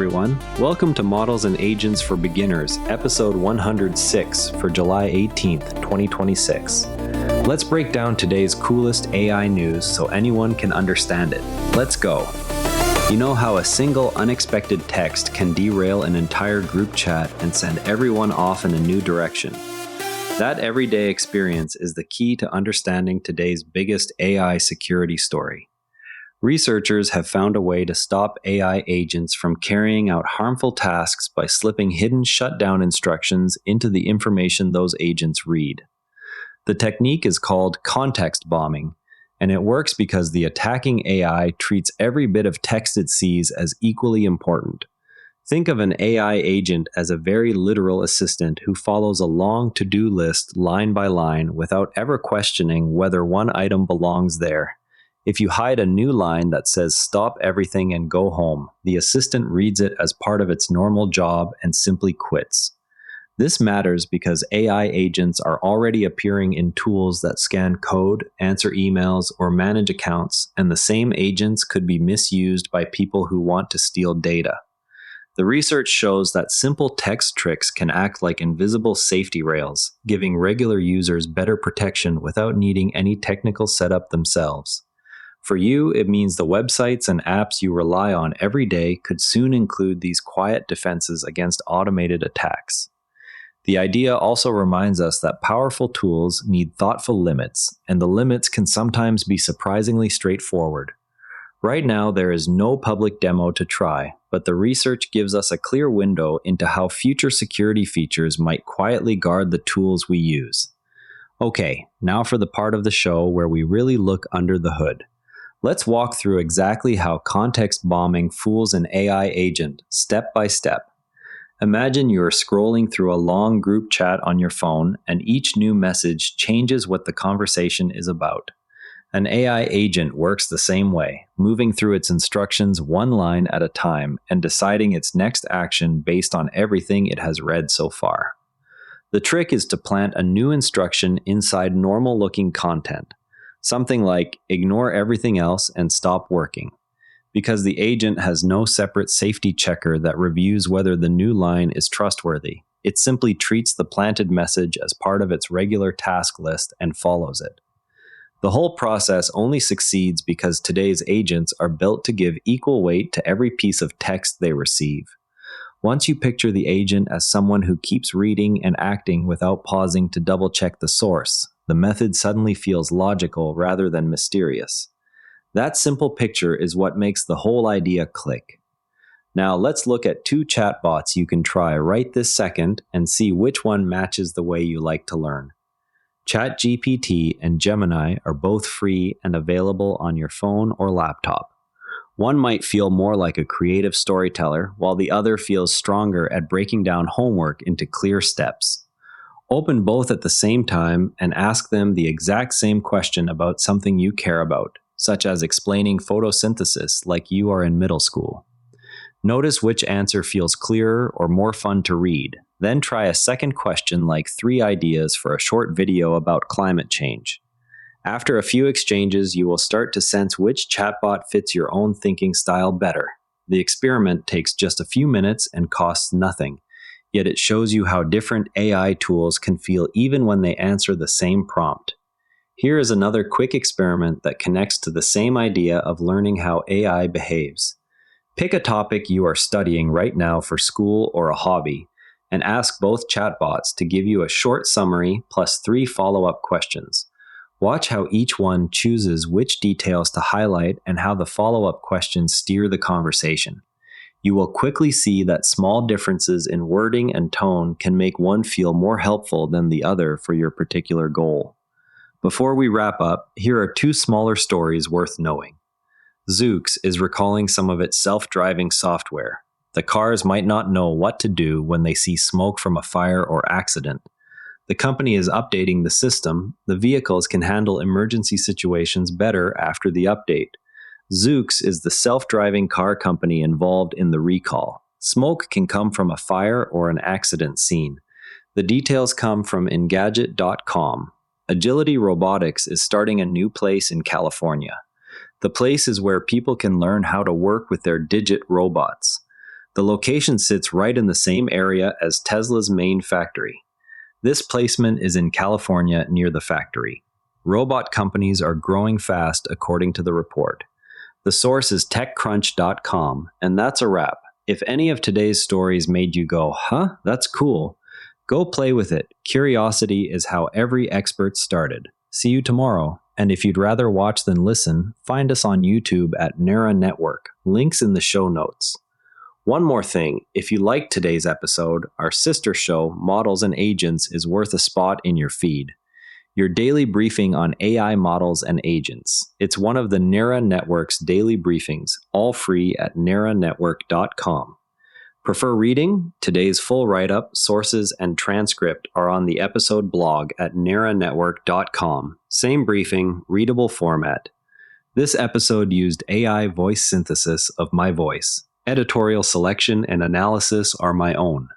everyone. Welcome to Models and Agents for Beginners, episode 106 for July 18th, 2026. Let's break down today's coolest AI news so anyone can understand it. Let's go. You know how a single unexpected text can derail an entire group chat and send everyone off in a new direction? That everyday experience is the key to understanding today's biggest AI security story. Researchers have found a way to stop AI agents from carrying out harmful tasks by slipping hidden shutdown instructions into the information those agents read. The technique is called context bombing, and it works because the attacking AI treats every bit of text it sees as equally important. Think of an AI agent as a very literal assistant who follows a long to-do list line by line without ever questioning whether one item belongs there. If you hide a new line that says stop everything and go home, the assistant reads it as part of its normal job and simply quits. This matters because AI agents are already appearing in tools that scan code, answer emails, or manage accounts, and the same agents could be misused by people who want to steal data. The research shows that simple text tricks can act like invisible safety rails, giving regular users better protection without needing any technical setup themselves. For you, it means the websites and apps you rely on every day could soon include these quiet defenses against automated attacks. The idea also reminds us that powerful tools need thoughtful limits, and the limits can sometimes be surprisingly straightforward. Right now, there is no public demo to try, but the research gives us a clear window into how future security features might quietly guard the tools we use. Okay, now for the part of the show where we really look under the hood. Let's walk through exactly how context bombing fools an AI agent, step by step. Imagine you're scrolling through a long group chat on your phone, and each new message changes what the conversation is about. An AI agent works the same way, moving through its instructions one line at a time and deciding its next action based on everything it has read so far. The trick is to plant a new instruction inside normal-looking content. Something like, ignore everything else and stop working. Because the agent has no separate safety checker that reviews whether the new line is trustworthy. It simply treats the planted message as part of its regular task list and follows it. The whole process only succeeds because today's agents are built to give equal weight to every piece of text they receive. Once you picture the agent as someone who keeps reading and acting without pausing to double-check the source, the method suddenly feels logical rather than mysterious. That simple picture is what makes the whole idea click. Now let's look at two chatbots you can try right this second and see which one matches the way you like to learn. Chatgpt and Gemini are both free and available on your phone or laptop. One might feel more like a creative storyteller, while the other feels stronger at breaking down homework into clear steps. Open both at the same time and ask them the exact same question about something you care about, such as explaining photosynthesis like you are in middle school. Notice which answer feels clearer or more fun to read. Then try a second question like 3 ideas for a short video about climate change. After a few exchanges, you will start to sense which chatbot fits your own thinking style better. The experiment takes just a few minutes and costs nothing. Yet it shows you how different AI tools can feel even when they answer the same prompt. Here is another quick experiment that connects to the same idea of learning how AI behaves. Pick a topic you are studying right now for school or a hobby, and ask both chatbots to give you a short summary plus 3 follow-up questions. Watch how each one chooses which details to highlight and how the follow-up questions steer the conversation. You will quickly see that small differences in wording and tone can make one feel more helpful than the other for your particular goal. Before we wrap up, here are 2 smaller stories worth knowing. Zoox is recalling some of its self-driving software. The cars might not know what to do when they see smoke from a fire or accident. The company is updating the system. The vehicles can handle emergency situations better after the update. Zoox is the self-driving car company involved in the recall. Smoke can come from a fire or an accident scene. The details come from Engadget.com. Agility Robotics is starting a new place in California. The place is where people can learn how to work with their digit robots. The location sits right in the same area as Tesla's main factory. This placement is in California near the factory. Robot companies are growing fast, according to the report. The source is techcrunch.com, and that's a wrap. If any of today's stories made you go, huh, that's cool, go play with it. Curiosity is how every expert started. See you tomorrow. And if you'd rather watch than listen, find us on YouTube at Nara Network. Links in the show notes. One more thing, if you liked today's episode, our sister show, Models and Agents, is worth a spot in your feed. Your daily briefing on AI models and agents. It's one of the Nara Network's daily briefings, all free at naranetwork.com. Prefer reading? Today's full write-up, sources, and transcript are on the episode blog at naranetwork.com. Same briefing, readable format. This episode used AI voice synthesis of my voice. Editorial selection and analysis are my own.